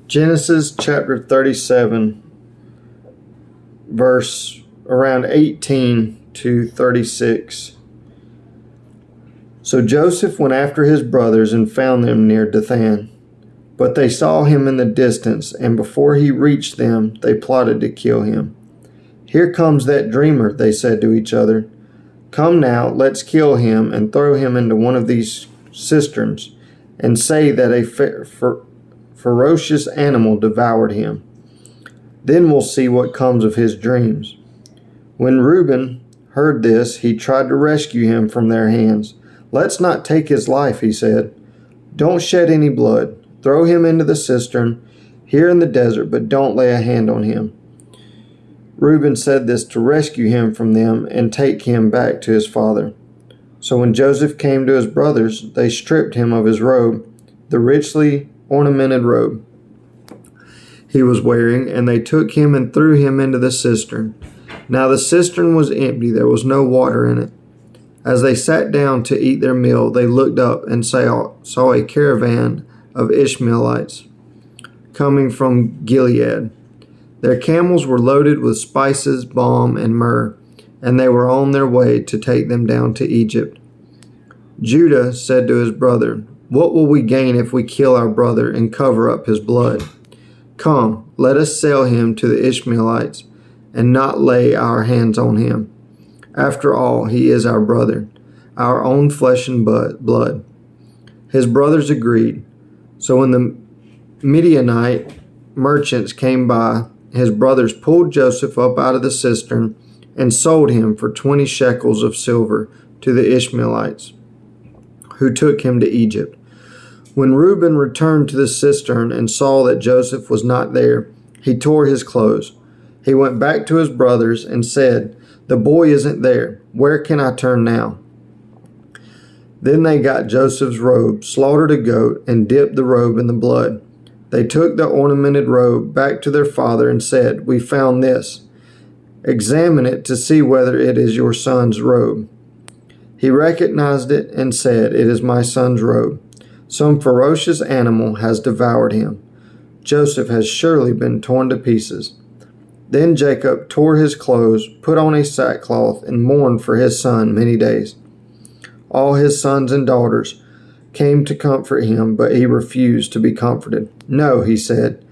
Genesis chapter 37, verse around 18 to 36. So Joseph went after his brothers and found them near Dathan. But they saw him in the distance, and before he reached them, they plotted to kill him. "Here comes that dreamer," they said to each other. "Come now, let's kill him and throw him into one of these cisterns, and say that a ferocious animal devoured him. Then we'll see what comes of his dreams." When Reuben heard this, he tried to rescue him from their hands. "Let's not take his life," he said. "Don't shed any blood. Throw him into the cistern here in the desert, but don't lay a hand on him." Reuben said this to rescue him from them and take him back to his father. So when Joseph came to his brothers, they stripped him of his robe, the richly ornamented robe he was wearing, and they took him and threw him into the cistern. Now the cistern was empty, there was no water in it. As they sat down to eat their meal, they looked up and saw a caravan of Ishmaelites coming from Gilead. Their camels were loaded with spices, balm, and myrrh, and they were on their way to take them down to Egypt. Judah said to his brother, "What will we gain if we kill our brother and cover up his blood? Come, let us sell him to the Ishmaelites and not lay our hands on him. After all, he is our brother, our own flesh and blood." His brothers agreed. So when the Midianite merchants came by, his brothers pulled Joseph up out of the cistern and sold him for 20 shekels of silver to the Ishmaelites, who took him to Egypt. When Reuben returned to the cistern and saw that Joseph was not there, he tore his clothes. He went back to his brothers and said, "The boy isn't there. Where can I turn now?" Then they got Joseph's robe, slaughtered a goat, and dipped the robe in the blood. They took the ornamented robe back to their father and said, "We found this. Examine it to see whether it is your son's robe." He recognized it and said, "It is my son's robe. Some ferocious animal has devoured him. Joseph has surely been torn to pieces." Then Jacob tore his clothes, put on a sackcloth, and mourned for his son many days. All his sons and daughters came to comfort him, but he refused to be comforted. "No," he said,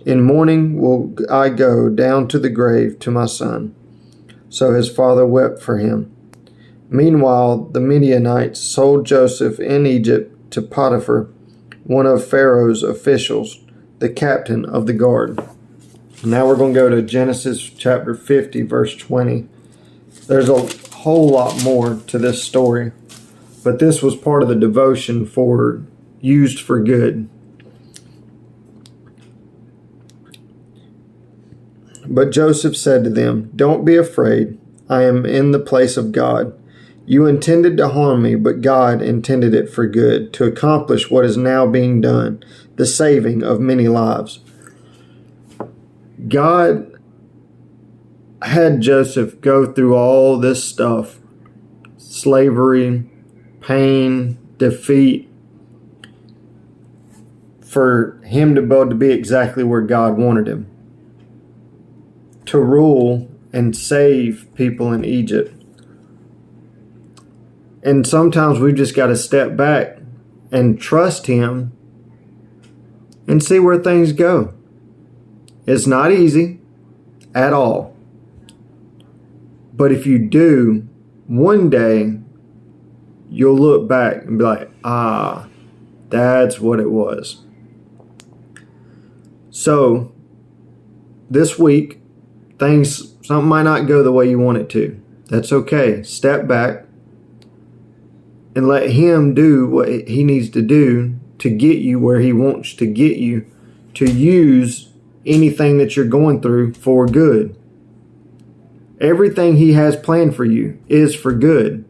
"in mourning will I go down to the grave to my son." So his father wept for him. Meanwhile, the Midianites sold Joseph in Egypt to Potiphar, one of Pharaoh's officials, the captain of the guard. Now we're going to go to Genesis chapter 50, verse 20. There's a whole lot more to this story, but this was part of the devotion for Used for Good. But Joseph said to them, "Don't be afraid. I am in the place of God. You intended to harm me, but God intended it for good, to accomplish what is now being done, the saving of many lives." God had Joseph go through all this stuff, slavery, pain, defeat, for him to be exactly where God wanted him, to rule and save people in Egypt. And sometimes we've just got to step back and trust him and see where things go. It's not easy at all. But if you do, one day you'll look back and be like, that's what it was. So this week, something might not go the way you want it to. That's okay. Step back and let him do what he needs to do to get you where he wants to get you, to use anything that you're going through for good. Everything he has planned for you is for good,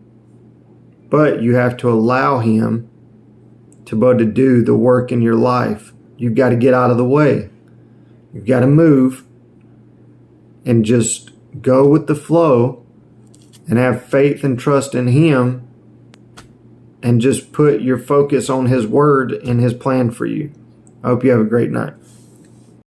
but you have to allow him to be able to do the work in your life. You've got to get out of the way. You've got to move and just go with the flow and have faith and trust in him, and just put your focus on his word and his plan for you. I hope you have a great night.